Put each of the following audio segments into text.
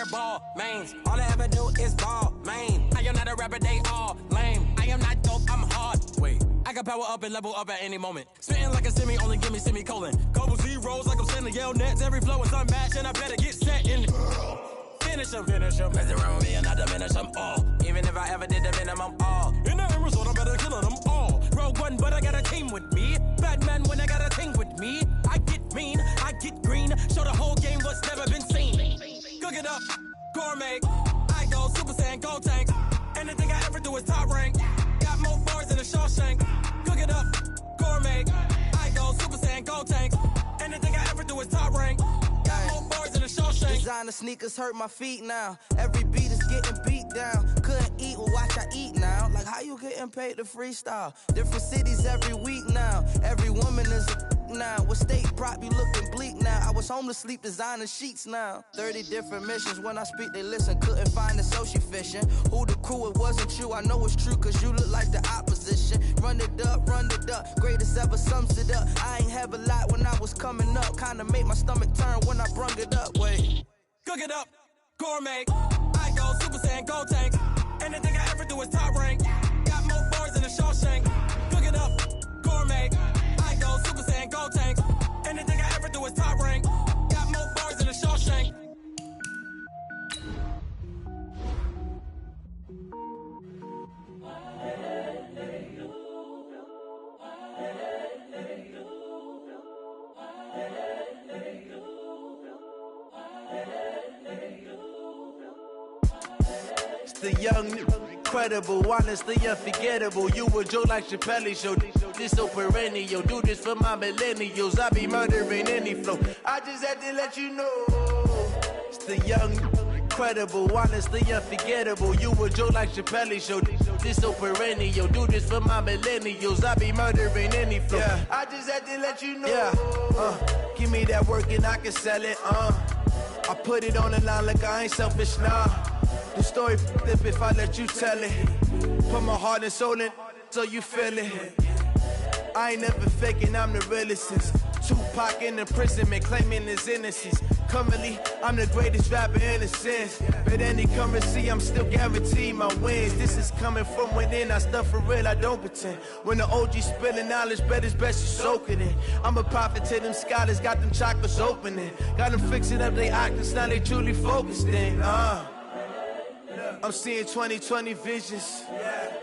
wear ball mains. All I ever do is ball, man. I am not a rapper, they all lame. I am not dope, I'm hard. Wait, I can power up and level up at any moment. Spitting like a semi, only give me semicolon. Couple zeros like I'm sending yell nets. Every flow is unmatched, and I better get set in. Finish them. Mess around with me and I diminish them all. Even if I ever did the minimum, all. In the end result, I better kill them all. Rogue One, but I got a team with me. Batman when I got a team with me. I get mean, I get green. Show the whole game what's never been seen. Cook it up, gourmet. I go Super Saiyan, go tank. Anything I ever do is top rank. Got more bars than a Shawshank. Cook it up, gourmet. I go Super Saiyan, go tank. Anything I ever do is top rank. Got more bars than a Shawshank. Designer sneakers hurt my feet now. Every beat is getting beat down. Couldn't eat, well watch I eat now. Like how you getting paid to freestyle? Different cities every week now. Every woman is a now. With state prop, you looking bleak now. I was home to sleep designing sheets now. 30 different missions. When I speak, they listen. Couldn't find it, so she fishing. Who the crew, it wasn't you. I know it's true, cause you look like the opposition. Run it up. Greatest ever sums it up. I ain't have a lot when I was coming up. Kinda made my stomach turn when I brung it up. Wait. Cook it up, gourmet. I go Super Saiyan, go tank. Anything I ever do is top rank. Got more bars than a Shawshank. Cook it up, gourmet. I go Super Saiyan, go tank. Anything I ever do is top rank. Got more bars than a Shawshank. The young, incredible, honestly unforgettable. You a joke like Chappelle show. This so perennial. Do this for my millennials. I be murdering any flow. I just had to let you know. It's the young, incredible, honestly unforgettable. You a joke like Chappelle show. This so perennial. Do this for my millennials. I be murdering any flow. Yeah. I just had to let you know. Yeah. Give me that work and I can sell it. I put it on the line like I ain't selfish now. The story f***ed if I let you tell it. Put my heart and soul in so you feel it. I ain't never faking, I'm the realest since Tupac in imprisonment, claiming his innocence. Currently, I'm the greatest rapper in a sense. But any currency, I'm still guaranteed my wins. This is coming from within, I stuff for real, I don't pretend. When the OG spilling knowledge, bet it's best you soak it in. I'm a prophet to them scholars, got them chakras opening. Got them fixing up they octaves, now they truly focused in. I'm seeing 2020 visions.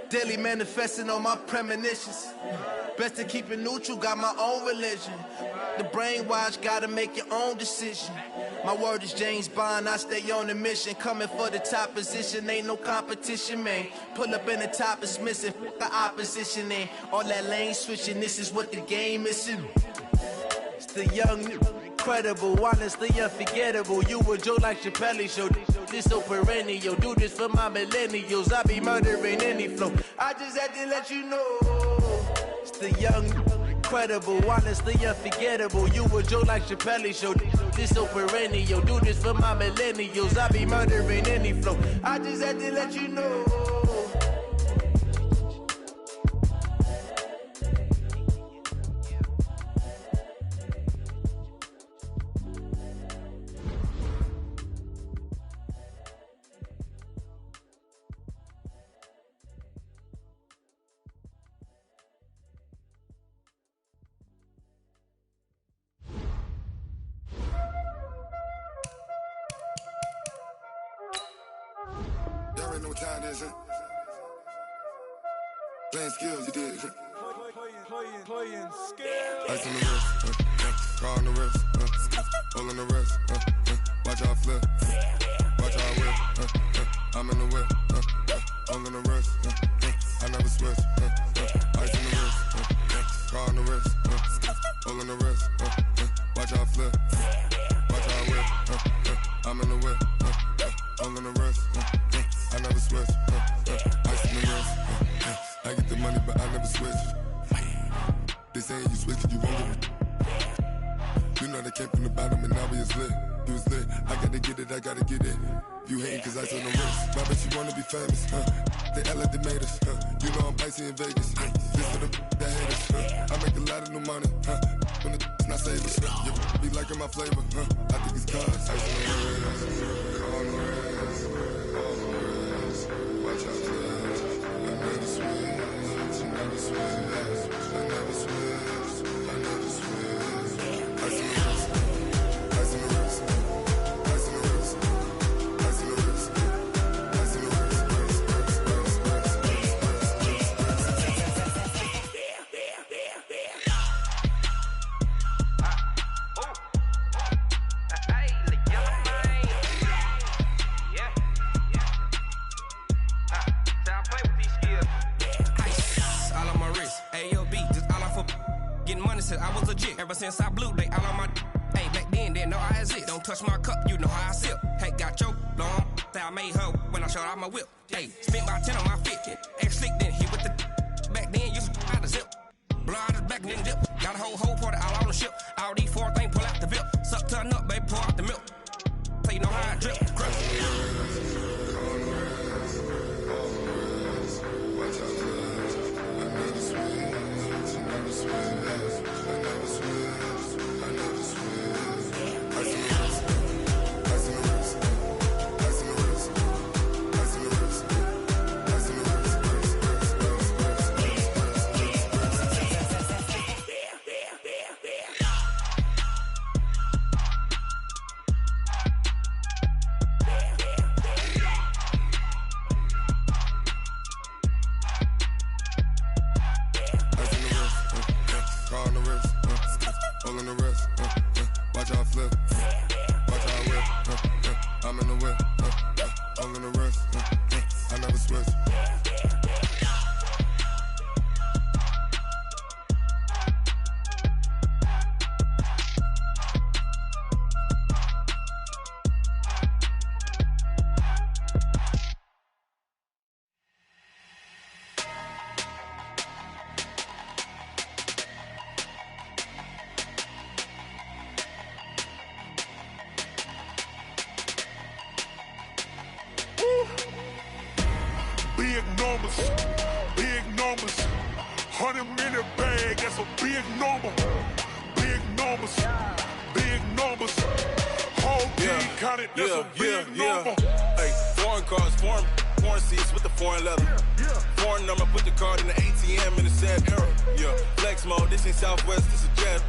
Daily manifesting on my premonitions. Best to keep it neutral, got my own religion. The brainwash, gotta make your own decision. My word is James Bond, I stay on a mission. Coming for the top position, ain't no competition, man. Pull up in the top is missing, the opposition ain't. All that lane switching, this is what the game is. It's the young, incredible, honestly unforgettable. You a joke like Chappelle show. This so perennial. Do this for my millennials. I be murdering any flow. I just had to let you know. It's the young, incredible, honestly unforgettable. You a joke like Chappelle show. This so perennial. Do this for my millennials. I be murdering any flow. I just had to let you know. There ain't no time, is it? Playing skills, you did. Playing skills. Ice on the wrist, car on the wrist, hole on the wrist, watch how I flip, watch how I whip, I'm in the whip, hole on the wrist, I never switch, ice on the wrist, car on the wrist, hole on the wrist, watch how I flip, watch how I whip, I'm in the whip, hole on the wrist, I never switch, ice on the wrist, I get the money but I never switch. They saying you switch it, you won't get it. You know they came from the bottom and now we is lit. You was lit, I gotta get it, I gotta get it. You hating cause ice on the wrist. My bitch, you wanna be famous, They act like they made us, You know I'm icy in Vegas, This for the that hate us, I make a lot of new money, when the not savers. You be liking my flavor, huh? I think it's cause. Ice on the wrist, on the wrist, on the wrist. Watch out, flash. I never switch, I never switch, I never switch, I never switch. Ice on the wrist, ice on the wrist, ice on the wrist, ice on the wrist, ice on the wrist. I was legit. Ever since I blew, they all on my hey, back then, didn't know I exist. Don't touch my cup, you know how I sip. Hey, got your long, that I made her when I showed out my whip. Hey, spent about 10 on my fit. Ex-slick, then hit with the back then, used to out the zip. Blow out his back, then dip. Got a whole party all on the ship. All these 4 things, pull out the VIP. Suck, turn up, baby, pour out the milk. So you know how I drip. Crush. Big numbers, 100-minute bag, that's a big number. Big numbers, whole team counted, that's a big number. Hey, foreign cars, foreign seats with the foreign leather. Foreign number, put the card in the ATM in the sad era. Yeah, flex mode, this ain't Southwest, this is jet.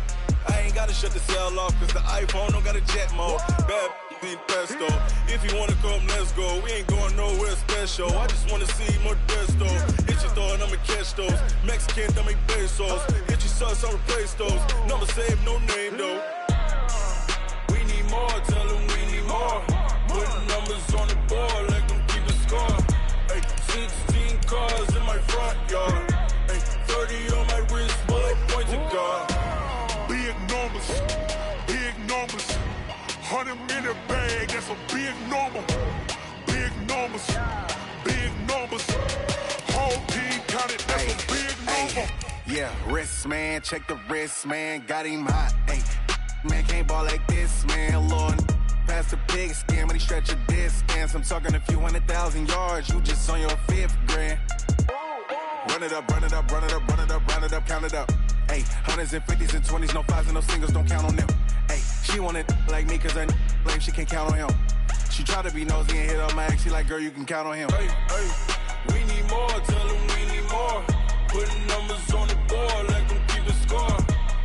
I ain't gotta shut the cell off, cause the iPhone don't got a jet mode. Bad need pesto. If you wanna come, let's go. We ain't going nowhere special. I just wanna see more desto. Hit your throw and I'ma catch those. Mexican, dummy pesos. Hit your sus, I'll replace those. Number saved, no name though. We need more, tell them we need more. Putting numbers on the board, let them keep the score. Hey, 16 cars in my front yard. Hey, 30 on my wrist, bullet point to God. Big numbers, 100-minute bag, that's a big number. Big numbers, whole team counted, that's a big number. Yeah, wrist man, check the wrist man, got him hot. Ay, man can't ball like this, man. Lord, past the pig skin when he stretch a distance. I'm talking a few 100,000 yards, you just on your 5th grand. Run it up, run it up, run it up, run it up, round it up, count it up. Ay, 100s and 50s and 20s, no 5s and no singles, don't count on them. Ay, she want it like me cause her lame, she can't count on him. She try to be nosy and hit on my ex, she like, girl, you can count on him. Hey, we need more, tell them we need more. Putting numbers on the board, let them keep the score.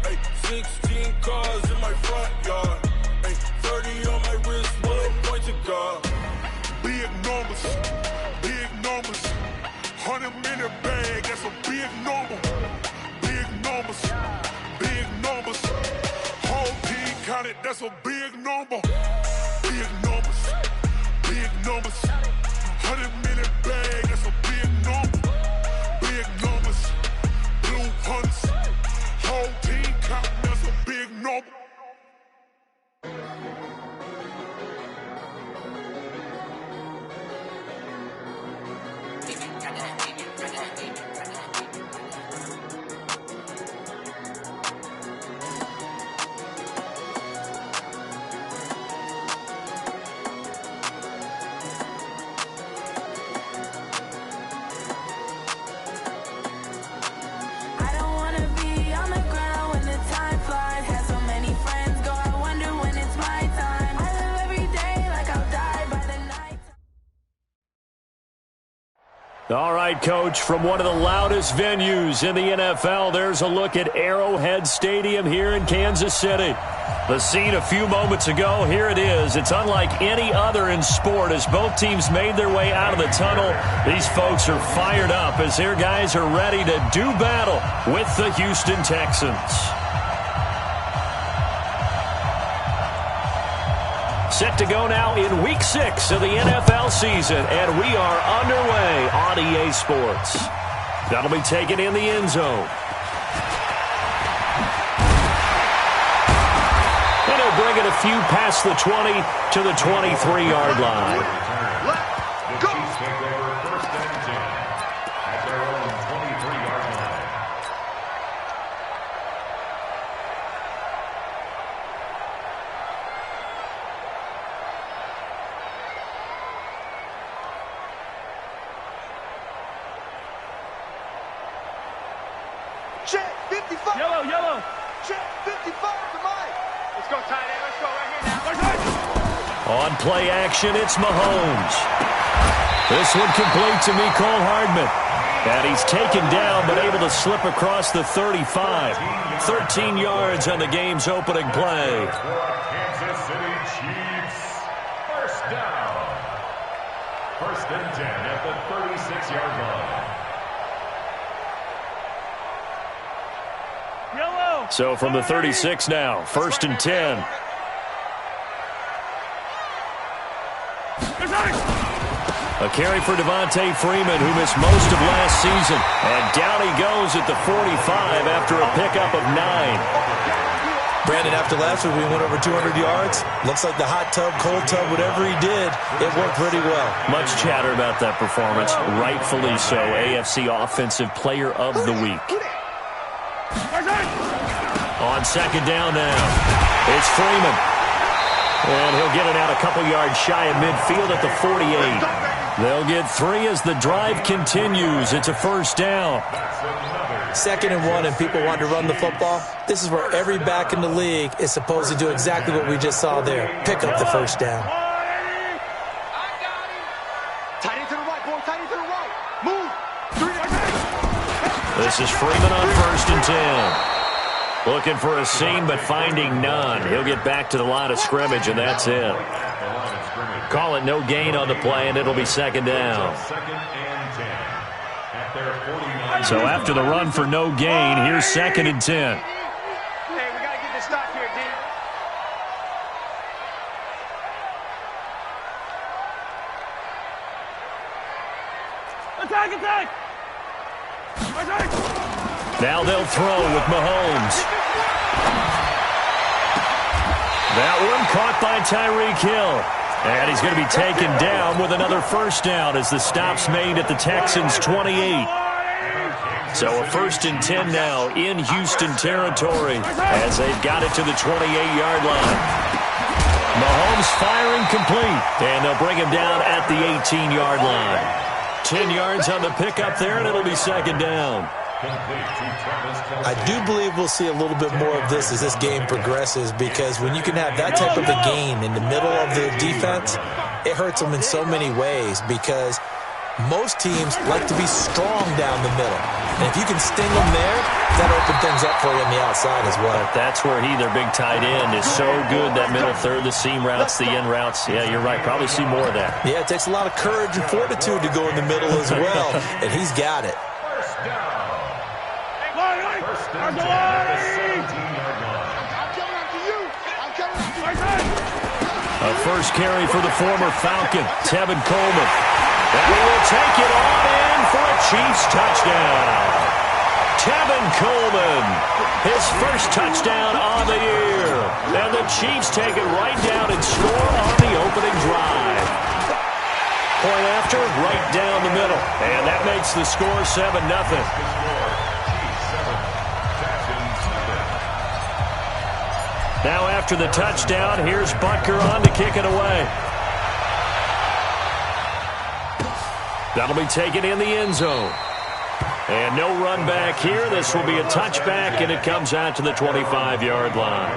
Hey, 16 cars in my front yard. Hey, 30 on my wrist, bullet point to God. Big numbers, 100-minute bag, that's a big number. Big numbers, whole team counted, that's a big number. Big numbers, 100-minute bag, that's a big number. Big numbers, blue hunts, whole team counted, that's a big number. All right, Coach, from one of the loudest venues in the NFL, there's a look at Arrowhead Stadium here in Kansas City. The scene a few moments ago, here it is. It's unlike any other in sport as both teams made their way out of the tunnel. These folks are fired up as their guys are ready to do battle with the Houston Texans. Set to go now in Week 6 of the NFL season, and we are underway on EA Sports. That'll be taken in the end zone. And he'll bring it a few past the 20 to the 23-yard line. Let's go! Chiefs take over 1st and 10 at their own 23-yard line. Check 55. Yellow. Check 55 to Mike. Let's go, tight end. Let's go right here now. On play action, it's Mahomes. This one complete to Mecole Hardman. And he's taken down, but able to slip across the 35. 13 yards on the game's opening play. Kansas City Chiefs. 1st down. 1st and 10 at the 36-yard line. So from the 36 now, 1st and 10. A carry for Devontae Freeman, who missed most of last season. And down he goes at the 45 after a pickup of 9. Brandon, after last week, we went over 200 yards. Looks like the hot tub, cold tub, whatever he did, it worked pretty well. Much chatter about that performance. Rightfully so. AFC Offensive Player of the Week. On 2nd down now, it's Freeman. And he'll get it out a couple yards shy of midfield at the 48. They'll get 3 as the drive continues. It's a 1st down. 2nd and 1, and people want to run the football. This is where every back in the league is supposed to do exactly what we just saw there. Pick up the 1st down. Tight end to the right, boy. Tight end to the right. Move. This is Freeman on 1st and 10. Looking for a seam, but finding none. He'll get back to the line of scrimmage, and that's it. Call it no gain on the play, and it'll be 2nd down. So after the run for no gain, here's 2nd and 10. Hey, we got to get this stop here, D. Attack! Now they'll throw with Mahomes. That one caught by Tyreek Hill. And he's going to be taken down with another 1st down as the stop's made at the Texans' 28. So a 1st and 10 now in Houston territory as they've got it to the 28-yard line. Mahomes firing complete, and they'll bring him down at the 18-yard line. 10 yards on the pickup there, and it'll be 2nd down. I do believe we'll see a little bit more of this as this game progresses, because when you can have that type of a gain in the middle of the defense, it hurts them in so many ways, because most teams like to be strong down the middle. And if you can sting them there, that opens things up for you on the outside as well. But that's where their big tight end, is so good, that middle third, the seam routes, the in routes. Yeah, you're right. Probably see more of that. Yeah, it takes a lot of courage and fortitude to go in the middle as well, and he's got it. A first carry for the former Falcon, Tevin Coleman. And he will take it all in for a Chiefs touchdown. Tevin Coleman, his first touchdown on the year. And the Chiefs take it right down and score on the opening drive. Point after, right down the middle. And that makes the score 7-0. Now after the touchdown, here's Butker on to kick it away. That'll be taken in the end zone. And no run back here. This will be a touchback, and it comes out to the 25-yard line.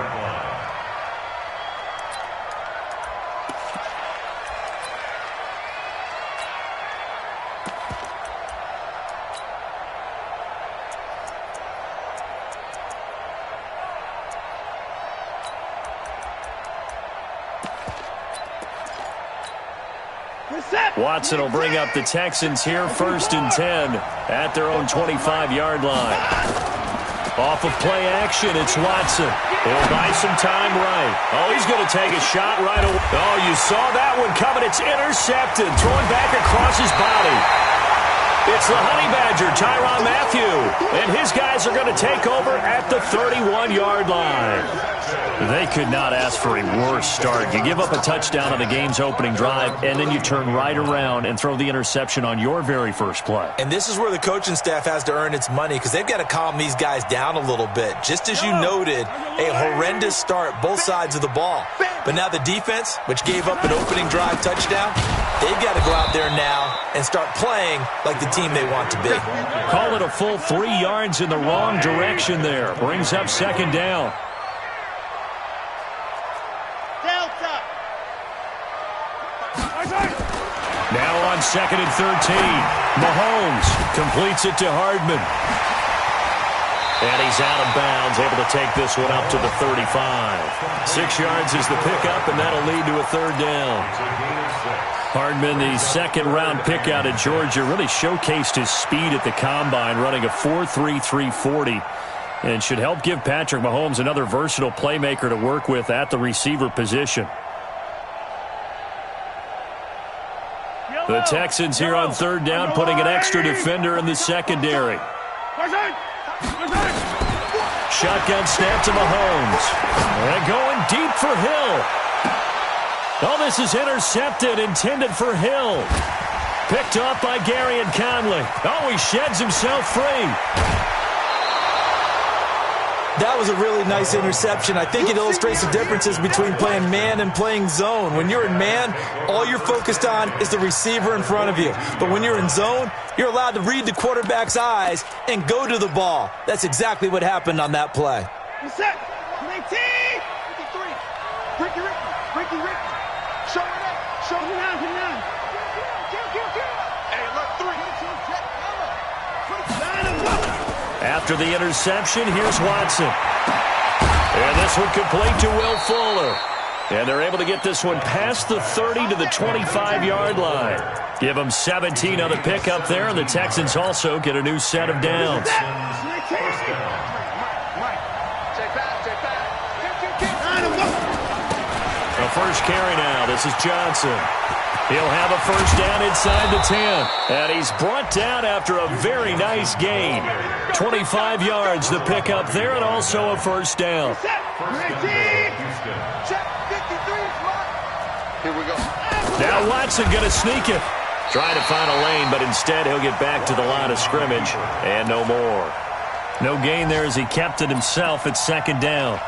Watson will bring up the Texans here, 1st and 10 at their own 25-yard line. Off of play action, it's Watson. He'll buy some time right. Oh, he's going to take a shot right away. Oh, you saw that one coming. It's intercepted. Throwing back across his body. It's the Honey Badger, Tyrann Mathieu. And his guys are going to take over at the 31-yard line. They could not ask for a worse start. You give up a touchdown on the game's opening drive, and then you turn right around and throw the interception on your very first play. And this is where the coaching staff has to earn its money because they've got to calm these guys down a little bit. Just as you noted, a horrendous start, both sides of the ball. But now the defense, which gave up an opening drive touchdown, they've got to go out there now and start playing like the team they want to be. Call it a full 3 yards in the wrong direction there. Brings up 2nd down. Now on 2nd and 13. Mahomes completes it to Hardman. And he's out of bounds, able to take this one up to the 35. 6 yards is the pickup, and that'll lead to a 3rd down. Hardman, the 2nd-round pick out of Georgia, really showcased his speed at the combine, running a 4.3 340, and should help give Patrick Mahomes another versatile playmaker to work with at the receiver position. The Texans here on 3rd down, putting an extra defender in the secondary. Shotgun snap to Mahomes. And going deep for Hill. Oh, this is intercepted, intended for Hill. Picked off by Gary and Conley. Oh, he sheds himself free. That was a really nice interception. I think it illustrates the differences between playing man and playing zone. When you're in man, all you're focused on is the receiver in front of you. But when you're in zone, you're allowed to read the quarterback's eyes and go to the ball. That's exactly what happened on that play. Set. 19. 53. Ricky. Show it up. Show it down. Hey, look, 3. After the interception, here's Watson. And this one complete to Will Fuller. And they're able to get this one past the 30 to the 25-yard line. Give them 17 on the pickup there, and the Texans also get a new set of downs. The first carry now. This is Johnson. He'll have a 1st down inside the 10. And he's brought down after a very nice gain. 25 yards the pickup there, and also a 1st down. Here we go. Now Watson going to sneak it. Trying to find a lane, but instead he'll get back to the line of scrimmage. And no more. No gain there as he kept it himself at 2nd down.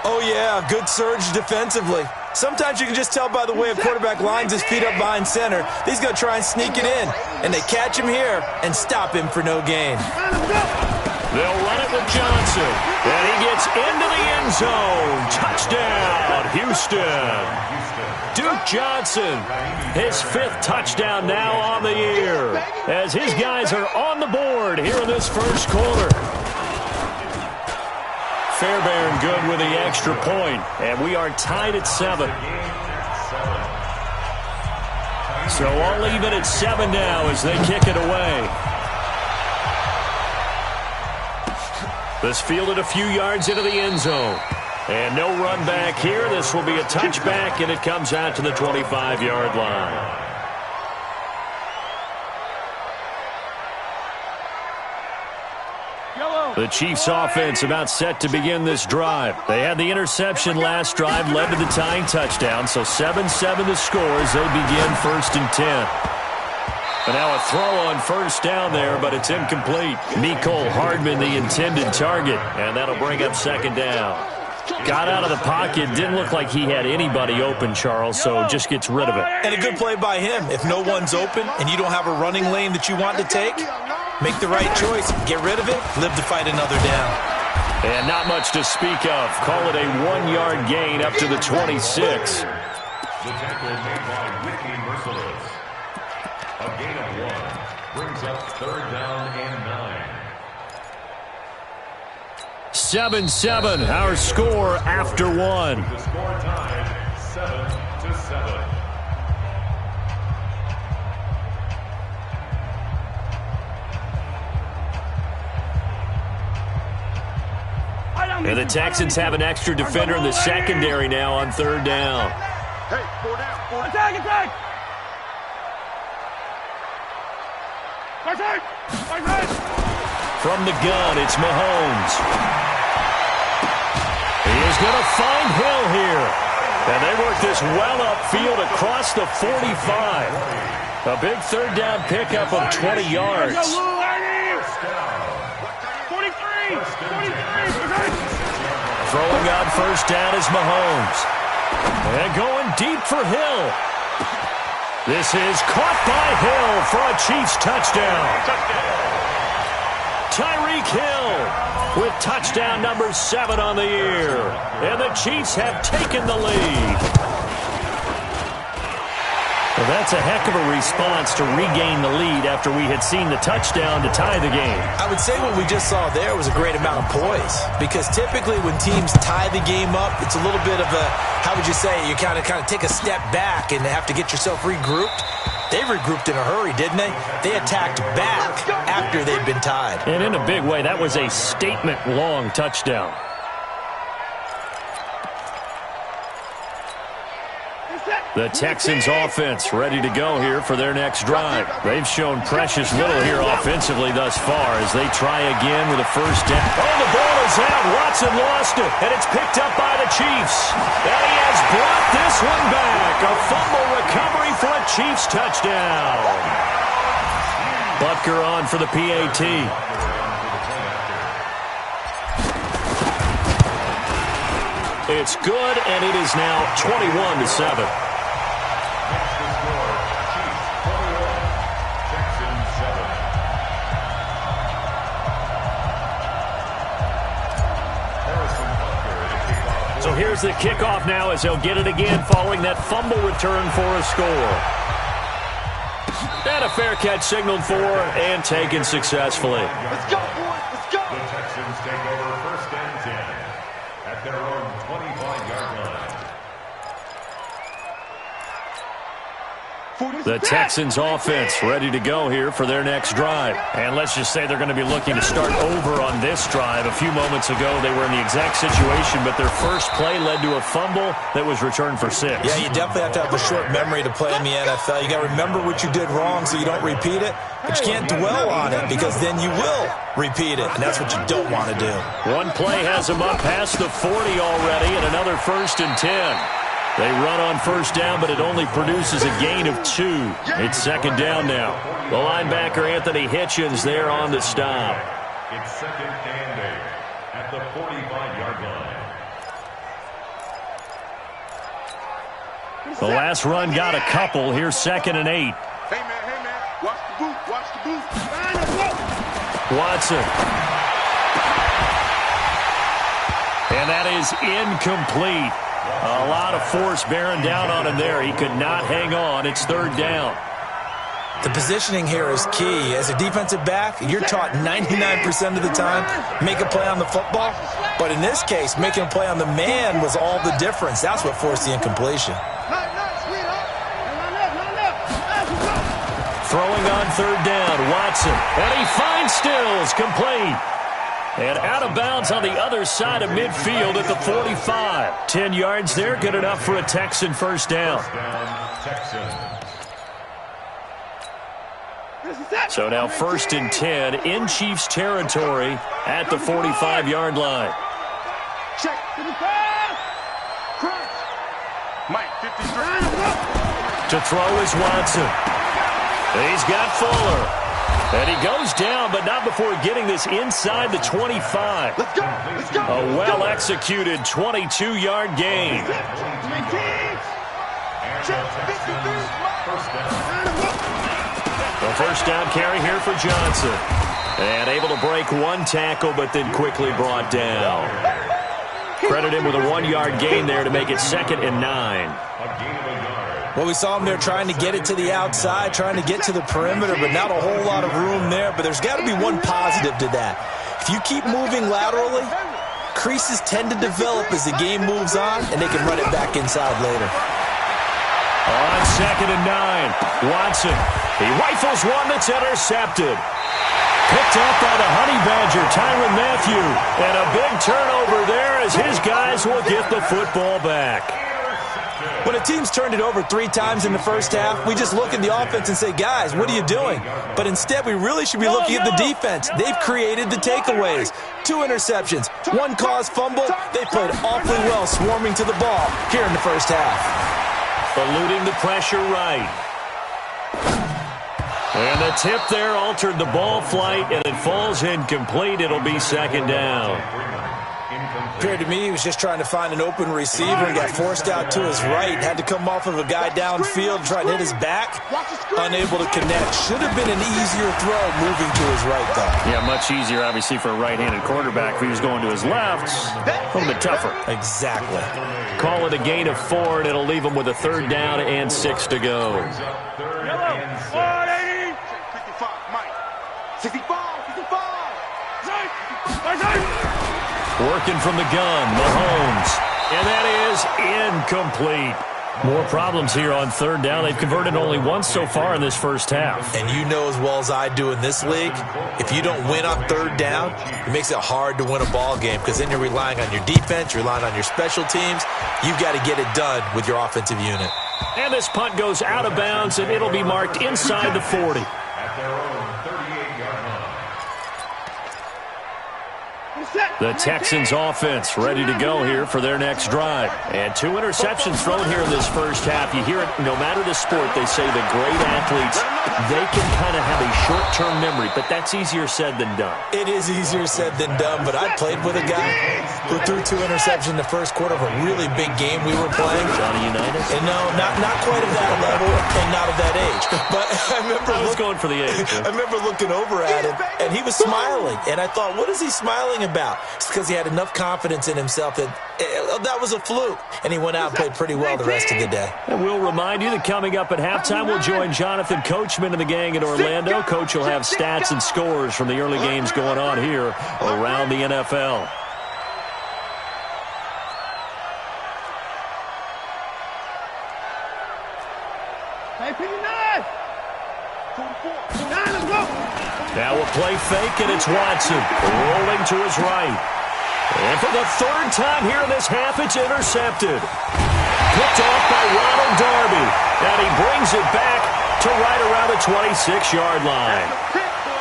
Oh, yeah, good surge defensively. Sometimes you can just tell by the way a quarterback lines his feet up behind center. He's going to try and sneak it in, and they catch him here and stop him for no gain. They'll run it with Johnson, and he gets into the end zone. Touchdown, Houston. Duke Johnson, his 5th touchdown now on the year, as his guys are on the board here in this first quarter. Fairbairn good with the extra point, and we are tied at 7. So all even at 7 now as they kick it away. This fielded a few yards into the end zone. And no run back here. This will be a touchback, and it comes out to the 25-yard line. The Chiefs offense about set to begin this drive. They had the interception last drive, led to the tying touchdown, so 7-7 the score as they begin 1st and 10. And now a throw on 1st down there, but it's incomplete. Mecole Hardman the intended target, and that'll bring up 2nd down. Got out of the pocket, didn't look like he had anybody open, Charles, so just gets rid of it. And a good play by him. If no one's open and you don't have a running lane that you want to take, make the right choice, get rid of it, live to fight another down. And not much to speak of. Call it a 1-yard gain up to the 26. The tackle made by Ricky Merciless. A gain of 1 brings up 3rd down and 9. 7-7, our score after 1. The score tied 7-7. And the Texans have an extra defender in the secondary now on third down. Hey, 4 down. Attack! From the gun, it's Mahomes. He is going to find Hill here. And they work this well upfield across the 45. A big third down pickup of 20 yards. 43. Throwing on first down is Mahomes. And going deep for Hill. This is caught by Hill for a Chiefs touchdown. Tyreek Hill with touchdown number 7 on the year. And the Chiefs have taken the lead. Well, that's a heck of a response to regain the lead after we had seen the touchdown to tie the game. I would say what we just saw there was a great amount of poise, because typically when teams tie the game up, it's a little bit of a, how would you say, you kind of take a step back and have to get yourself regrouped. They regrouped in a hurry, didn't they? They attacked back after they'd been tied. And in a big way, that was a statement-long touchdown. The Texans offense ready to go here for their next drive. They've shown precious little here offensively thus far as they try again with a first down. Oh, the ball is out. Watson lost it, and it's picked up by the Chiefs. And he has brought this one back. A fumble recovery for a Chiefs touchdown. Butker on for the PAT. It's good, and it is now 21-7. So here's the kickoff now as he'll get it again following that fumble return for a score. And a fair catch signaled for and taken successfully. Let's go, boys. Let's go. The Texans take over first and 10 at their own 25-yard line. The Texans offense ready to go here for their next drive. And let's just say they're going to be looking to start over on this drive. A few moments ago, they were in the exact situation, but their first play led to a fumble that was returned for 6. Yeah, you definitely have to have a short memory to play in the NFL. You got to remember what you did wrong so you don't repeat it. But you can't dwell on it, because then you will repeat it, and that's what you don't want to do. One play has them up past the 40 already, and another first and 10. They run on first down, but it only produces a gain of 2. It's second down now. The linebacker, Anthony Hitchens, there on the stop. It's second and 8 at the 45-yard line. The last run got a couple. Here's second and 8. Hey, man. Watch the boot. Watson. And that is incomplete. A lot of force bearing down on him there. He could not hang on. It's third down. The positioning here is key. As a defensive back, you're taught 99% of the time, make a play on the football. But in this case, making a play on the man was all the difference. That's what forced the incompletion. Throwing on third down, Watson. And he finds Stills, complete. And out of bounds on the other side of midfield at the 45. 10 yards there, good enough for a Texan first down. So now first and 10 in Chiefs territory at the 45-yard line. Check to the pass. Crunch. Mike, 53. To throw is Watson. He's got Fuller. And he goes down, but not before getting this inside the 25. Let's go. A well-executed 22-yard gain. The first down carry here for Johnson. And able to break one tackle, but then quickly brought down. Credit him with a 1-yard gain there to make it second and 9. Well, we saw him there trying to get it to the outside, trying to get to the perimeter, but not a whole lot of room there. But there's got to be one positive to that. If you keep moving laterally, creases tend to develop as the game moves on, and they can run it back inside later. On second and 9, Watson. He rifles one that's intercepted. Picked up by the Honey Badger, Tyrann Mathieu. And a big turnover there as his guys will get the football back. When a team's turned it over 3 times in the first half, we just look at the offense and say, guys, what are you doing? But instead, we really should be looking at the defense. They've created the takeaways. 2 interceptions, 1 caused fumble. They played awfully well swarming to the ball here in the first half. Eluding the pressure right. And the tip there altered the ball flight, and it falls incomplete. It'll be second down. Appeared to me he was just trying to find an open receiver and got forced out to his right. Had to come off of a guy downfield, trying to hit his back. Unable to connect. Should have been an easier throw moving to his right, though. Yeah, much easier, obviously, for a right-handed quarterback. If he was going to his left, a little bit tougher. Exactly. Call it a gain of 4, and it'll leave him with a 3rd down and 6 to go. 65. Working from the gun, Mahomes. And that is incomplete. More problems here on 3rd down. They've converted only once so far in this first half. And you know as well as I do in this league, if you don't win on 3rd down, it makes it hard to win a ball game because then you're relying on your defense, you're relying on your special teams. You've got to get it done with your offensive unit. And this punt goes out of bounds, and it'll be marked inside the 40. The Texans offense ready to go here for their next drive. And 2 interceptions thrown here in this first half. You hear it, no matter the sport, they say the great athletes, they can kind of have a short-term memory, but that's easier said than done. It is easier said than done, but I played with a guy who threw 2 interceptions in the first quarter of a really big game we were playing. Johnny Unitas? And no, not quite at that level and not at that age. But I was going for the age. I remember looking over at him, and he was smiling. And I thought, what is he smiling about? It's because he had enough confidence in himself that that was a fluke. And he went out and played pretty well the rest of the day. And we'll remind you that coming up at halftime, we'll join Jonathan Coachman and the gang in Orlando. Coach will have stats and scores from the early games going on here around the NFL. Now a play fake, and it's Watson rolling to his right. And for the 3rd time here in this half, it's intercepted. Picked off by Ronald Darby. And he brings it back to right around the 26-yard line.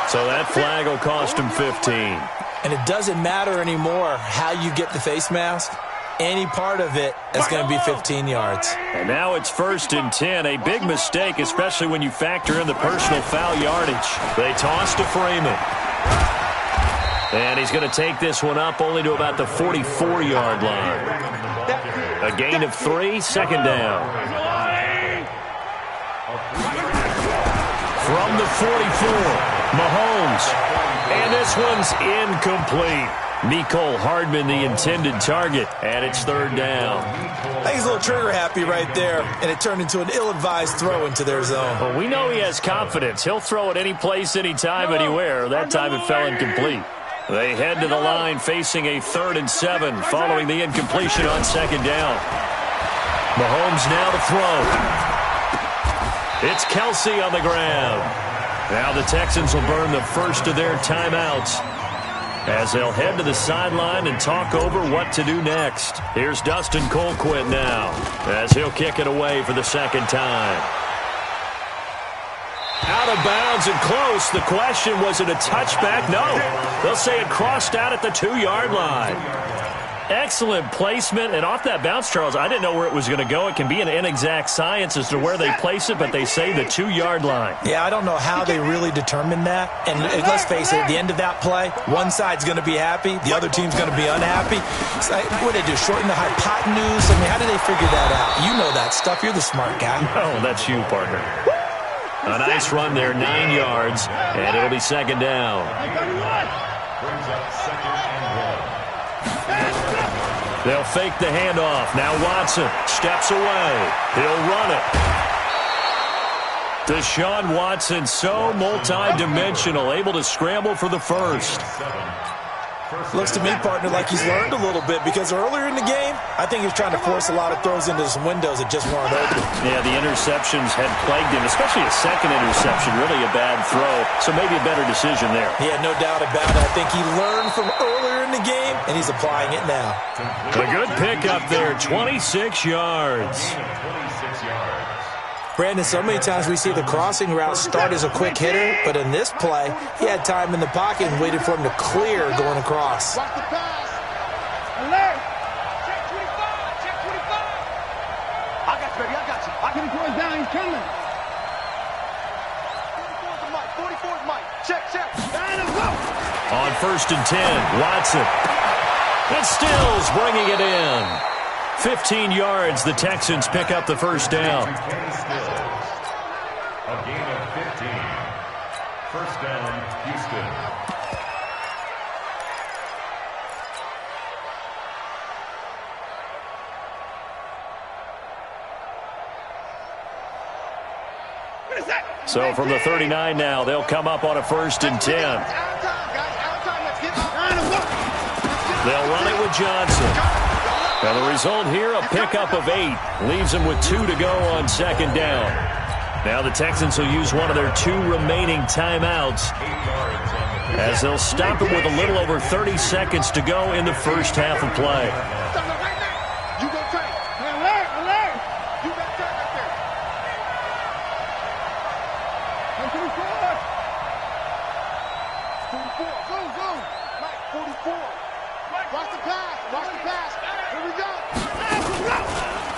So that flag will cost him 15. And it doesn't matter anymore how you get the face mask. Any part of it is going to be 15 yards. And now it's 1st and 10. A big mistake, especially when you factor in the personal foul yardage. They toss to Freeman. And he's going to take this one up only to about the 44-yard line. A gain of 3, 2nd down. From the 44, Mahomes. And this one's incomplete. Mecole Hardman, the intended target, and it's 3rd down. I think he's a little trigger happy right there, and it turned into an ill-advised throw into their zone. Well, we know he has confidence. He'll throw it any place, anytime, anywhere. That time it fell incomplete. They head to the line facing a 3rd and 7 following the incompletion on 2nd down. Mahomes now to throw. It's Kelsey on the ground. Now the Texans will burn the first of their timeouts as they'll head to the sideline and talk over what to do next. Here's Dustin Colquitt now as he'll kick it away for the 2nd time. Out of bounds and close. The question, was it a touchback? No. They'll say it crossed out at the 2-yard line. Excellent placement. And off that bounce, Charles, I didn't know where it was going to go. It can be an inexact science as to where they place it, but they say the 2-yard line. Yeah, I don't know how they really determined that. And let's face it, at the end of that play, one side's going to be happy, the other team's going to be unhappy. So, what did they do, shorten the hypotenuse? I mean, how did they figure that out? You know that stuff. You're the smart guy. Oh, that's you, partner. A nice run there, 9 yards, and it'll be 2nd down. They'll fake the handoff. Now Watson steps away. He'll run it. Deshaun Watson, so multi-dimensional, able to scramble for the first. Looks to me, partner, like he's learned a little bit because earlier in the game, I think he was trying to force a lot of throws into some windows that just weren't open. Yeah, the interceptions had plagued him, especially a second interception, really a bad throw. So maybe a better decision there. Yeah, no doubt about it. I think he learned from earlier in the game, and he's applying it now. A good pickup there, 26 yards. Brandon, so many times we see the crossing route start as a quick hitter, but in this play, he had time in the pocket and waited for him to clear going across. Watch the pass. Alert. Check 25. Check 25. I got you, baby. I got you. I can pull down. He's coming. 44's the mic. 44's mic. Check, check. Down and go. On 1st and 10, Watson. And Stills bringing it in. 15 yards, the Texans pick up the first down. A gain of 15. First down, Houston. So from the 39 now, they'll come up on a 1st and 10. They'll run it with Johnson. Now the result here, a pickup of 8. Leaves them with 2 to go on 2nd down. Now the Texans will use one of their 2 remaining timeouts as they'll stop it with a little over 30 seconds to go in the first half of play. You go tight. Alert, alert. You got tight right there. 44. Go, go. Mike, 44. Watch the pass. Watch the pass. Here we go.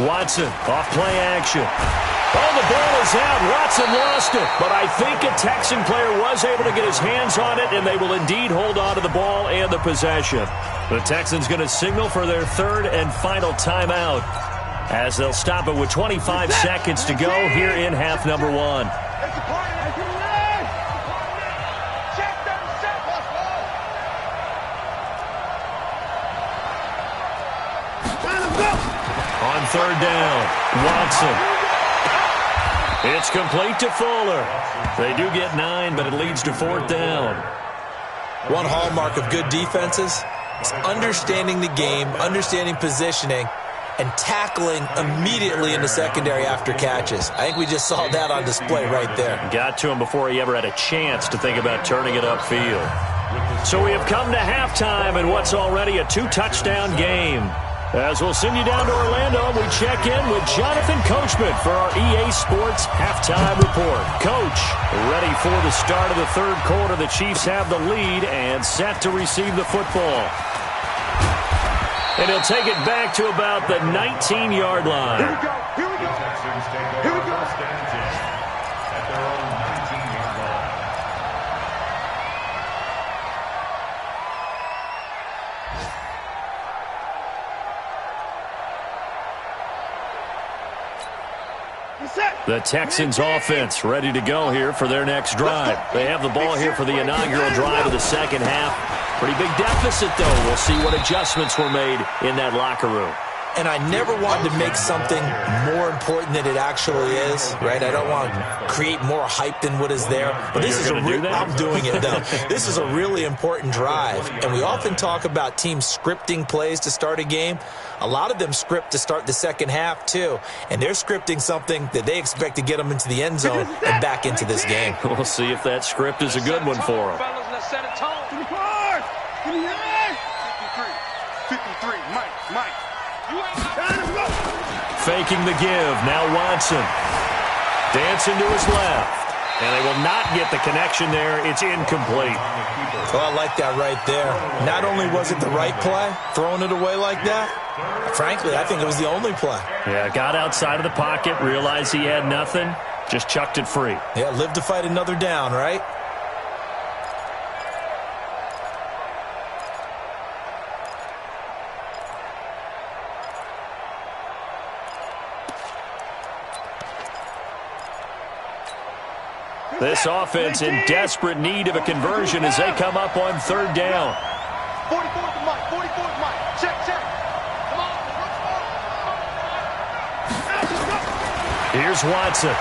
Watson, off play action. Oh, the ball is out. Watson lost it. But I think a Texan player was able to get his hands on it, and they will indeed hold on to the ball and the possession. The Texans going to signal for their 3rd and final timeout as they'll stop it with 25 seconds to go here in half number 1. On 3rd down, Watson. It's complete to Fuller. They do get 9, but it leads to 4th down. One hallmark of good defenses is understanding the game, understanding positioning, and tackling immediately in the secondary after catches. I think we just saw that on display right there. Got to him before he ever had a chance to think about turning it upfield. So we have come to halftime in what's already a 2-touchdown game. As we'll send you down to Orlando, we check in with Jonathan Coachman for our EA Sports Halftime Report. Coach, ready for the start of the 3rd quarter. The Chiefs have the lead and set to receive the football. And he'll take it back to about the 19-yard line. Here we go. Here we go. Here we go. First and 10 at their own 19-yard line. The Texans offense ready to go here for their next drive. They have the ball here for the inaugural drive of the second half. Pretty big deficit, though. We'll see what adjustments were made in that locker room. And I never wanted to make something more important than it actually is, right? I don't want to create more hype than what is there. But this is I'm doing it, though. This is a really important drive. And we often talk about teams scripting plays to start a game. A lot of them script to start the second half, too. And they're scripting something that they expect to get them into the end zone and back into this game. We'll see if that script is a good one for them. 53, Mike. Faking the give. Now Watson. Dancing to his left. And they will not get the connection there. It's incomplete. Well, I like that right there. Not only was it the right play, throwing it away like that, frankly, I think it was the only play. Yeah, got outside of the pocket, realized he had nothing, just chucked it free. Yeah, live to fight another down, right? This offense in desperate need of a conversion as they come up on 3rd down. 44's the mic. 44's mic. Check. Come on. Here's Watson.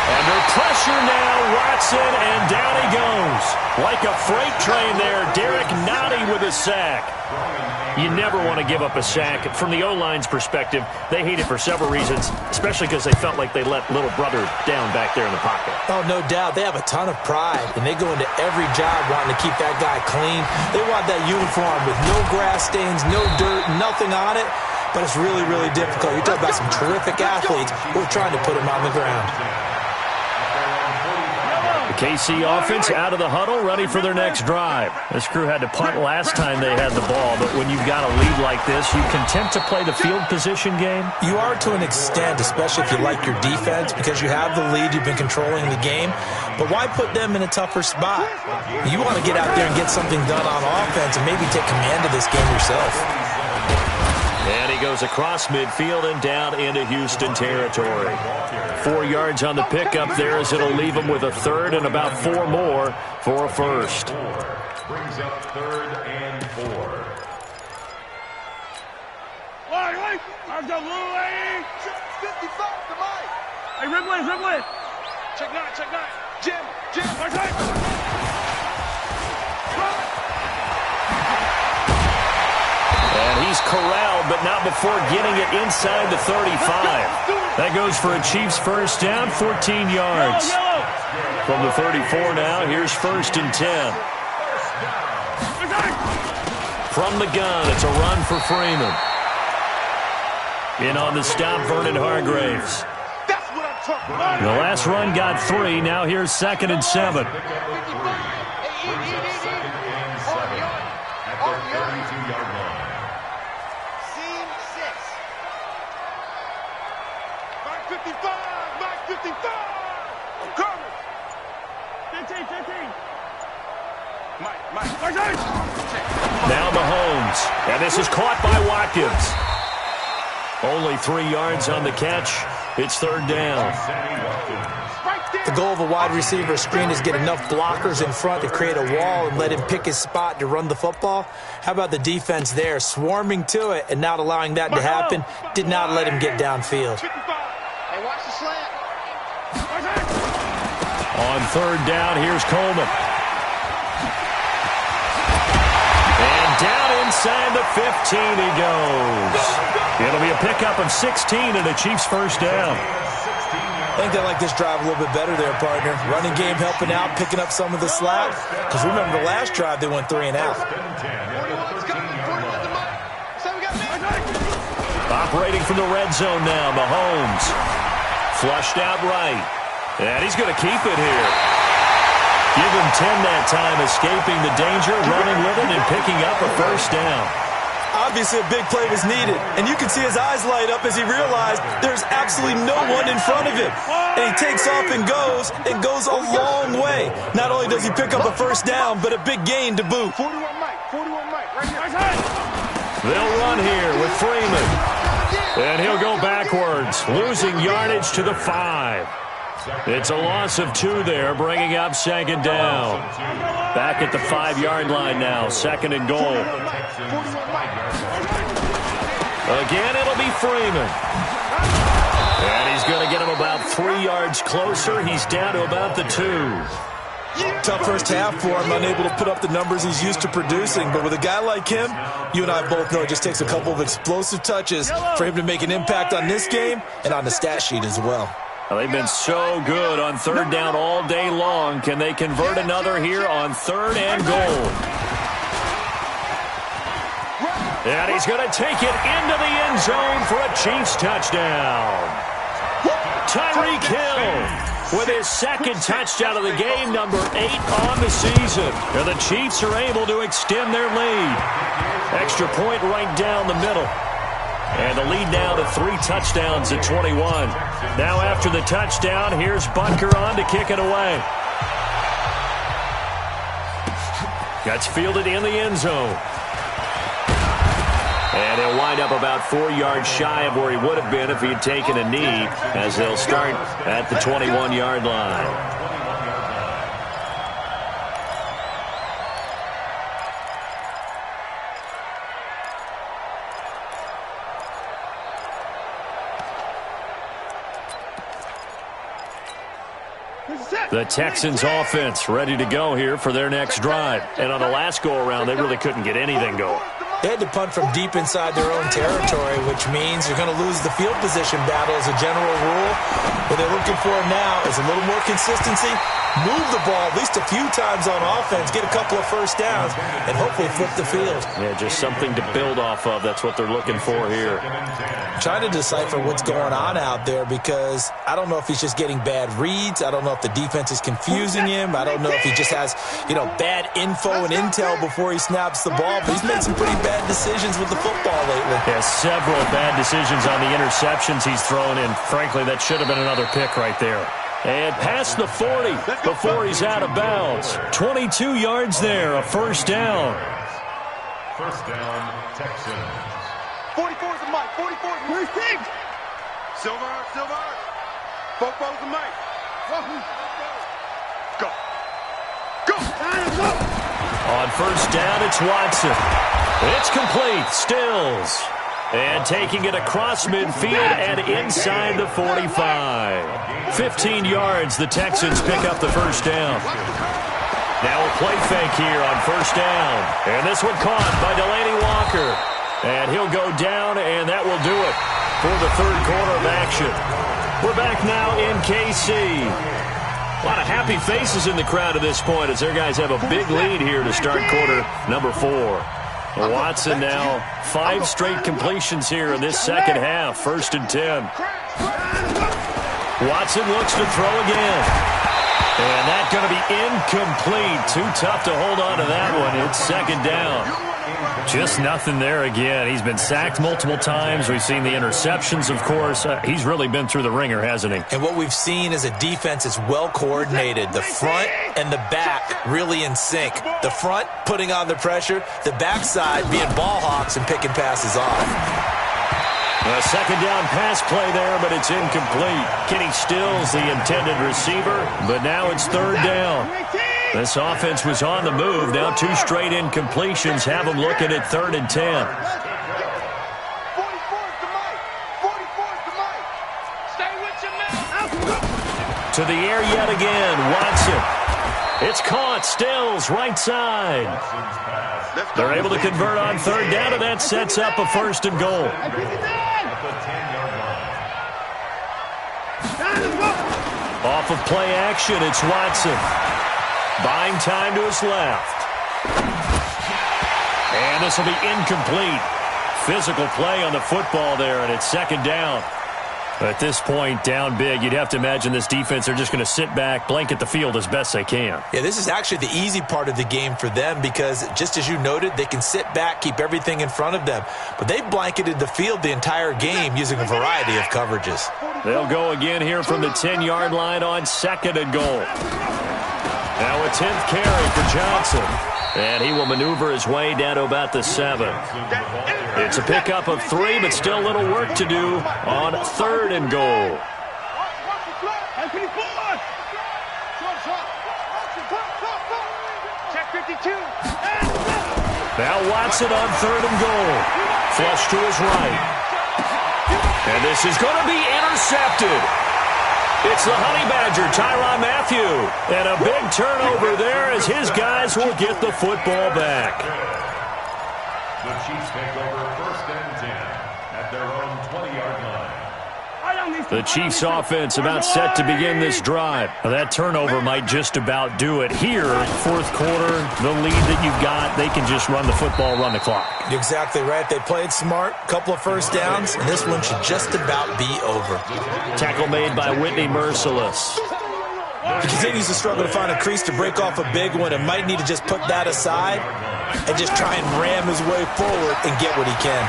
Under pressure now, Watson, and down he goes. Like a freight train there, Derek Nottie with a sack. You never want to give up a sack. From the O-line's perspective, they hate it for several reasons, especially because they felt like they let little brother down back there in the pocket. Oh, no doubt. They have a ton of pride, and they go into every job wanting to keep that guy clean. They want that uniform with no grass stains, no dirt, nothing on it. But it's really, really difficult. You're talking about some terrific athletes who are trying to put him on the ground. The KC offense out of the huddle, ready for their next drive. This crew had to punt last time they had the ball, but when you've got a lead like this, you content to play the field position game? You are to an extent, especially if you like your defense, because you have the lead, you've been controlling the game. But why put them in a tougher spot? You want to get out there and get something done on offense and maybe take command of this game yourself. And he goes across midfield and down into Houston territory. 4 yards on the pickup there as it'll leave him with a third and about 4 more for a first. Brings up 3rd and 4. I've got little lady. 55 to Mike. Hey, Ridley. Check 9. Jim. And he's corralled, but not before getting it inside the 35. That goes for a Chiefs first down, 14 yards. From the 34 now, here's 1st and 10. From the gun, it's a run for Freeman. In on the stop, Vernon Hargraves. The last run got 3. Now here's 2nd and 7. Now Mahomes, and this is caught by Watkins. Only 3 yards on the catch. It's 3rd down. The goal of a wide receiver screen is get enough blockers in front to create a wall and let him pick his spot to run the football. How about the defense there, swarming to it and not allowing that to happen? Did not let him get downfield. Hey, watch the slant. On 3rd down, here's Coleman. And down inside the 15 he goes. It'll be a pickup of 16 and a Chiefs first down. I think they like this drive a little bit better there, partner. Running game helping out, picking up some of the slack. Because remember, the last drive they went 3 and out. Operating from the red zone now, Mahomes. Flushed out right. And he's going to keep it here. Give him 10 that time, escaping the danger, running with it, and picking up a first down. Obviously, a big play was needed, and you can see his eyes light up as he realized there's absolutely no one in front of him. And he takes off and goes a long way. Not only does he pick up a first down, but a big gain to boot. 41 Mike, right here. They'll run here with Freeman. And he'll go backwards, losing yardage to the 5. It's a loss of 2 there, bringing up 2nd down. Back at the 5-yard line now, 2nd and goal. Again, it'll be Freeman. And he's going to get him about 3 yards closer. He's down to about the 2. Tough first half for him, unable to put up the numbers he's used to producing. But with a guy like him, you and I both know it just takes a couple of explosive touches for him to make an impact on this game and on the stat sheet as well. Well, they've been so good on 3rd down all day long. Can they convert another here on 3rd and goal? And he's going to take it into the end zone for a Chiefs touchdown. Tyreek Hill with his 2nd touchdown of the game, number 8 on the season. And the Chiefs are able to extend their lead. Extra point right down the middle. And the lead now to 3 touchdowns at 21. Now after the touchdown, here's Butker on to kick it away. That's fielded in the end zone. And he'll wind up about 4 yards shy of where he would have been if he had taken a knee, as they'll start at the 21-yard line. The Texans offense ready to go here for their next drive. And on the last go-around, they really couldn't get anything going. They had to punt from deep inside their own territory, which means you're going to lose the field position battle as a general rule. What they're looking for now is a little more consistency, move the ball at least a few times on offense, get a couple of first downs, and hopefully flip the field. Yeah, just something to build off of. That's what they're looking for here. I'm trying to decipher what's going on out there because I don't know if he's just getting bad reads. I don't know if the defense is confusing him. I don't know if he just has, bad info and intel before he snaps the ball. But he's made some pretty bad decisions with the football lately. Yeah, several bad decisions on the interceptions he's thrown in. Frankly, that should have been another pick right there. And past the 40 before he's out of bounds. 22 yards there, a first down. First down, Texans. 44 is the mic. 44 is the mic. Silver. Football's the mic. Go. On first down, it's Watson. It's complete. Stills. And taking it across midfield and inside the 45. 15 yards, the Texans pick up the first down. Now a play fake here on first down. And this one caught by Delaney Walker. And he'll go down, and that will do it for the third quarter of action. We're back now in KC. A lot of happy faces in the crowd at this point as their guys have a big lead here to start quarter number 4. Watson now 5 straight completions here in this second half. First and 10. Watson looks to throw again. And that's going to be incomplete. Too tough to hold on to that one. It's second down. Just nothing there again. He's been sacked multiple times. We've seen the interceptions, of course. He's really been through the ringer, hasn't he? And what we've seen is a defense that's well coordinated. The front and the back really in sync. The front putting on the pressure. The backside being ball hawks and picking passes off. A second down pass play there, but it's incomplete. Kenny Stills, the intended receiver, but now it's third down. This offense was on the move. Now 2 straight incompletions have them looking at 3rd and 10. 44 is the mic. 44 is the mic. Stay with your man. To the air yet again. Watson. It's caught. Stills, right side. They're able to convert on third down, and that sets up a first and goal. Off of play action, it's Watson. Buying time to his left. And this will be incomplete. Physical play on the football there, and it's second down. At this point, down big, you'd have to imagine this defense, they're just going to sit back, blanket the field as best they can. Yeah, this is actually the easy part of the game for them because, just as you noted, they can sit back, keep everything in front of them. But they've blanketed the field the entire game using a variety of coverages. They'll go again here from the 10-yard line on second and goal. Now a 10th carry for Johnson. And he will maneuver his way down to about the 7. It's a pickup of 3, but still a little work to do on third and goal. Check 52. Now Watson on third and goal. Flush to his right. And this is going to be intercepted. It's the Honey Badger, Tyrann Mathieu. And a big turnover there as his guys will get the football back. The Chiefs take over first and 10 at their own 20-yard line. The Chiefs offense about set to begin this drive. Now, that turnover might just about do it. Here, fourth quarter, the lead that you've got, they can just run the football, run the clock. You're exactly right. They played smart, couple of first downs, and this one should just about be over. Tackle made by Whitney Merciless. He continues to struggle to find a crease to break off a big one and might need to just put that aside and just try and ram his way forward and get what he can.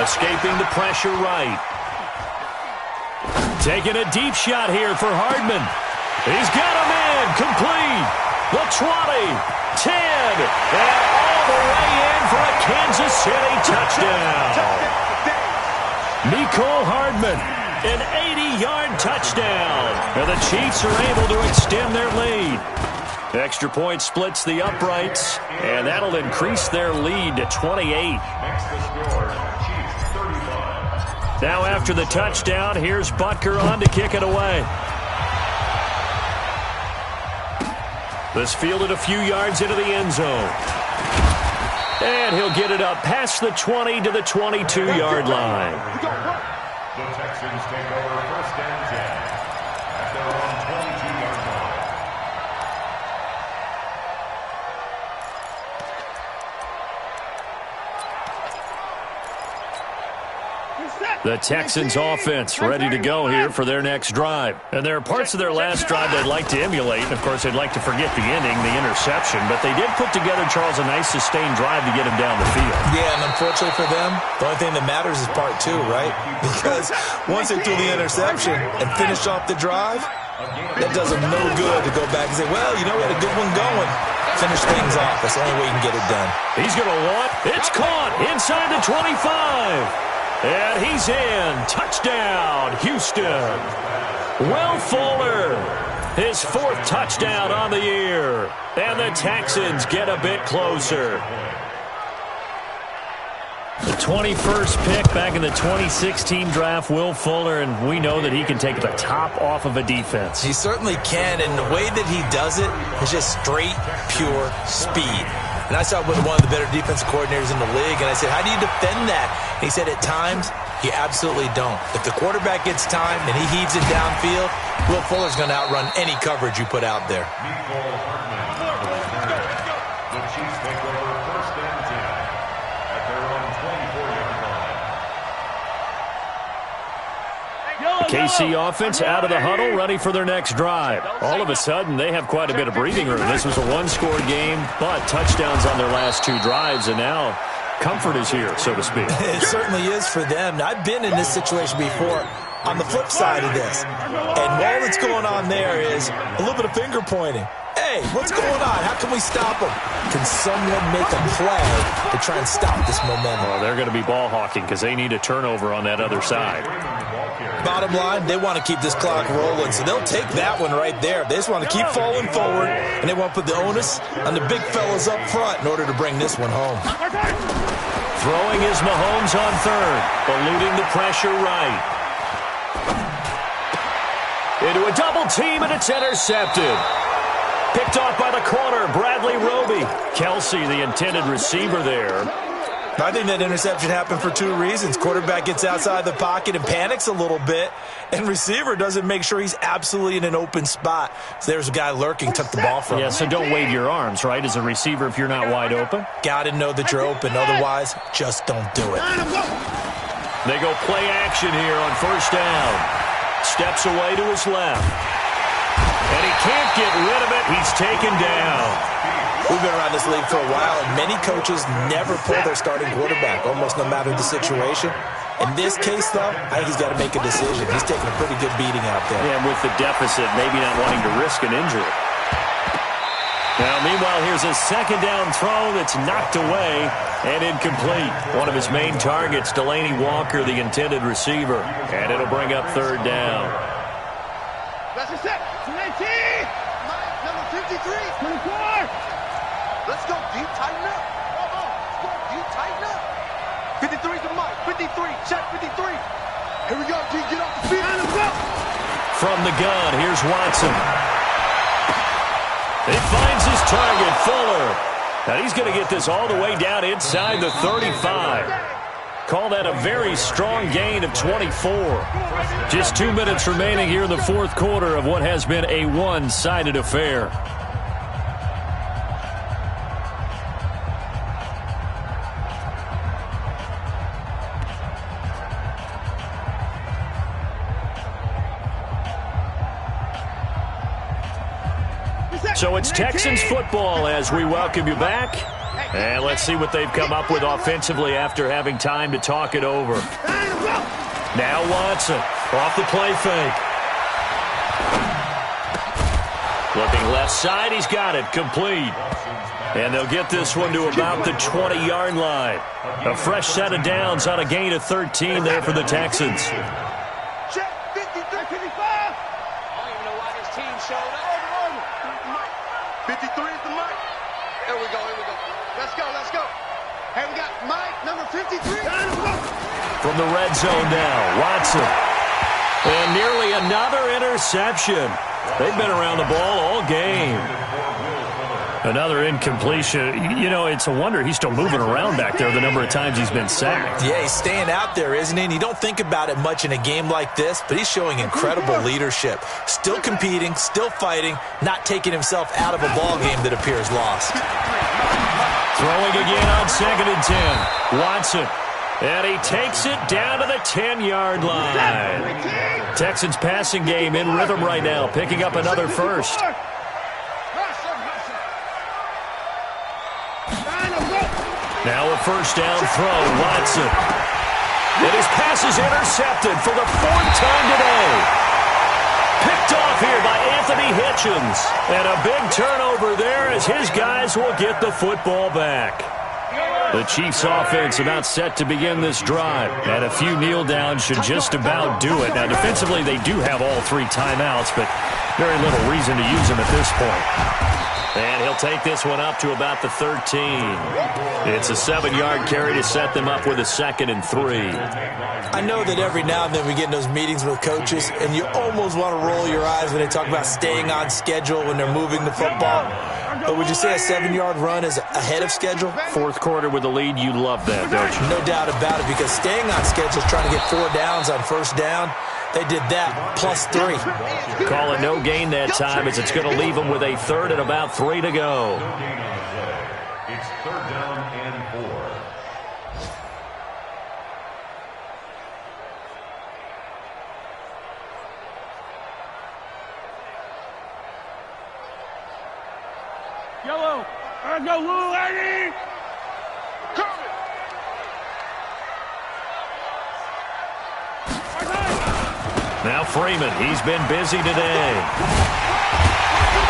Escaping the pressure right. Taking a deep shot here for Hardman. He's got him in. Complete. The 20, 10, and all the way in for a Kansas City touchdown. Mecole Hardman, an 80-yard touchdown. And the Chiefs are able to extend their lead. Extra point splits the uprights, and that'll increase their lead to 28. Makes the score, Chiefs 35. Now after the touchdown, here's Butker on to kick it away. This fielded a few yards into the end zone. And he'll get it up past the 20 to the 22-yard line. The Texans take over 1st and 10 at their own 22-yard line. The Texans offense ready to go here for their next drive. And there are parts of their last drive they'd like to emulate. And, of course, they'd like to forget the ending, the interception. But they did put together, Charles, a nice sustained drive to get him down the field. Yeah, and unfortunately for them, the only thing that matters is part 2, right? Because once they threw the interception and finished off the drive, that does them no good to go back and say, well, you know, we had a good one going. Finish things off. That's the only way you can get it done. He's going to want. It's caught inside the 25. And he's in. Touchdown, Houston. Will Fuller, his 4th touchdown on the year. And the Texans get a bit closer. The 21st pick back in the 2016 draft, Will Fuller, and we know that he can take the top off of a defense. He certainly can, and the way that he does it is just straight, pure speed. And I saw with one of the better defensive coordinators in the league, and I said, how do you defend that? And he said, at times, you absolutely don't. If the quarterback gets time and he heaves it downfield, Will Fuller's going to outrun any coverage you put out there. The Chiefs take over 1st and 10 at their own 24-yard line. The KC offense out of the huddle, ready for their next drive. All of a sudden, they have quite a bit of breathing room. This was a one-score game, but touchdowns on their last 2 drives, and now comfort is here, so to speak. It certainly is for them. I've been in this situation before on the flip side of this. And all that's going on there is a little bit of finger pointing. Hey, what's going on? How can we stop them? Can someone make a play to try and stop this momentum? Well, they're going to be ball hawking because they need a turnover on that other side. Bottom line, they want to keep this clock rolling, so they'll take that one right there. They just want to keep falling forward, and they want to put the onus on the big fellas up front in order to bring this one home. Throwing is Mahomes on 3rd, eluding the pressure right. Into a double team, and it's intercepted. Picked off by the corner, Bradley Roby. Kelsey, the intended receiver there. I think that interception happened for 2 reasons. Quarterback gets outside the pocket and panics a little bit, and receiver doesn't make sure he's absolutely in an open spot. So there's a guy lurking, took the ball from him. Yeah, so don't wave your arms, right, as a receiver if you're not wide open. Got to know that you're open. Otherwise, just don't do it. They go play action here on 1st down. Steps away to his left. And he can't get rid of it. He's taken down. We've been around this league for a while, and many coaches never pull their starting quarterback, almost no matter the situation. In this case, though, I think he's got to make a decision. He's taking a pretty good beating out there. Yeah, and with the deficit, maybe not wanting to risk an injury. Now, meanwhile, here's a 2nd down throw that's knocked away and incomplete. One of his main targets, Delaney Walker, the intended receiver. And it'll bring up 3rd down. That's a set. 19. Number 53. 24. Let's go, D. Tighten up. Let's go, D. Tighten up. 53's the mic. 53. Check 53. Here we go, D. Get off the field. Let's go. From the gun, here's Watson. He finds his target, Fuller. And he's going to get this all the way down inside the 35. Call that a very strong gain of 24. Just 2 minutes remaining here in the 4th quarter of what has been a one-sided affair. So it's Texans football as we welcome you back. And let's see what they've come up with offensively after having time to talk it over. Now Watson off the play fake. Looking left side, he's got it, complete. And they'll get this one to about the 20-yard line. A fresh set of downs on a gain of 13 there for the Texans. Check 53. 55. I don't even know why this team showed up. 53 is the mic. Here we go, here we go. Let's go, let's go. Hey, we got Mike, number 53. From the red zone now, Watson. And nearly another interception. They've been around the ball all game. Another incompletion. You know, it's a wonder he's still moving around back there the number of times he's been sacked. Yeah, he's staying out there, isn't he? And you don't think about it much in a game like this, but he's showing incredible leadership. Still competing, still fighting, not taking himself out of a ball game that appears lost. Throwing again on 2nd and 10. Watson. And he takes it down to the 10-yard line. Texans passing game in rhythm right now, picking up another first. Now a first down throw, Watson. And his pass is intercepted for the 4th time today. Picked off here by Anthony Hitchens. And a big turnover there as his guys will get the football back. The Chiefs offense about set to begin this drive. And a few kneel downs should just about do it. Now defensively they do have all 3 timeouts, but very little reason to use them at this point. And he'll take this one up to about the 13. It's a 7-yard carry to set them up with a 2nd and 3. I know that every now and then we get in those meetings with coaches, and you almost want to roll your eyes when they talk about staying on schedule when they're moving the football. But would you say a 7-yard run is ahead of schedule? 4th quarter with the lead, you love that, don't you? No doubt about it, because staying on schedule is trying to get 4 downs on first down. They did that, plus 3. Call it no gain that time as it's going to leave them with a 3rd and about 3 to go. No gain on the play. It's 3rd down and 4. Yellow. I go, Lou, Eddie. Coming. Now Freeman, he's been busy today.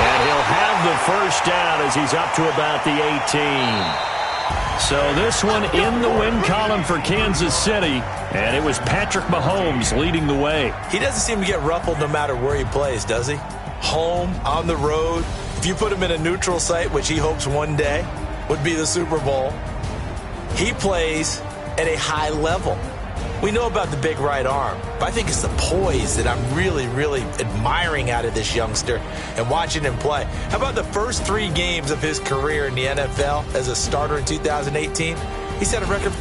And he'll have the first down as he's up to about the 18. So this one in the win column for Kansas City, and it was Patrick Mahomes leading the way. He doesn't seem to get ruffled no matter where he plays, does he? Home, on the road. If you put him in a neutral site, which he hopes one day would be the Super Bowl, he plays at a high level. We know about the big right arm, but I think it's the poise that I'm really, really admiring out of this youngster and watching him play. How about the first 3 games of his career in the NFL as a starter in 2018? He set a record.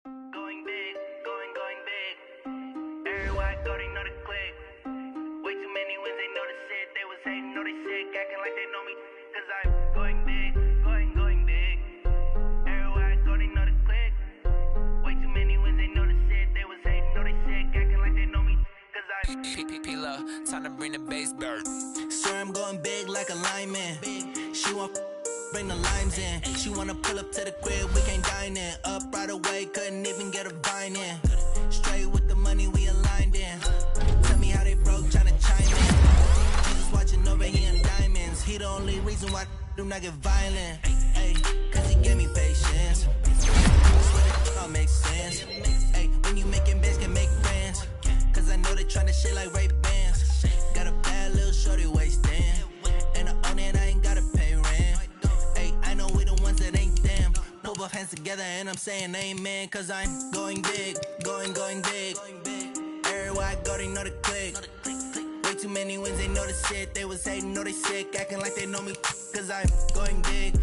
Going big, going big. Everywhere I go, they know the click. Way too many wins, they know the shit. They was hating, know they sick, acting like they know me. Cause I'm going big, going big. Everywhere I go, they know the click. Way too many wins, they know the shit. They was hating, know they sick, acting like they know me. Cause I'm P-P-P-Love, time to bring the bass bird. Swear I'm going big like a lineman. She want bring the limes in. She wanna pull up to the crib, we can't dine in. Up right away, couldn't even get a vine in. Straight with the money we aligned in. Tell me how they broke, tryna chime in. Jesus watching over here in diamonds. He the only reason why I do not get violent. Ay, cause he gave me patience. Swear that all makes sense. Ay, when you making bands, can make friends. Cause I know they tryna shit like Ray-Bans. Got a bad little shorty wasting. And I own it, I ain't gotta pay rent. Ay, I know we the ones that ain't them. Put both hands together and I'm saying amen. Cause I'm going big, going big. Everywhere I go, they know the click. Way too many wins, they know the shit. They was hating, know they sick, acting like they know me. Cause I'm going big,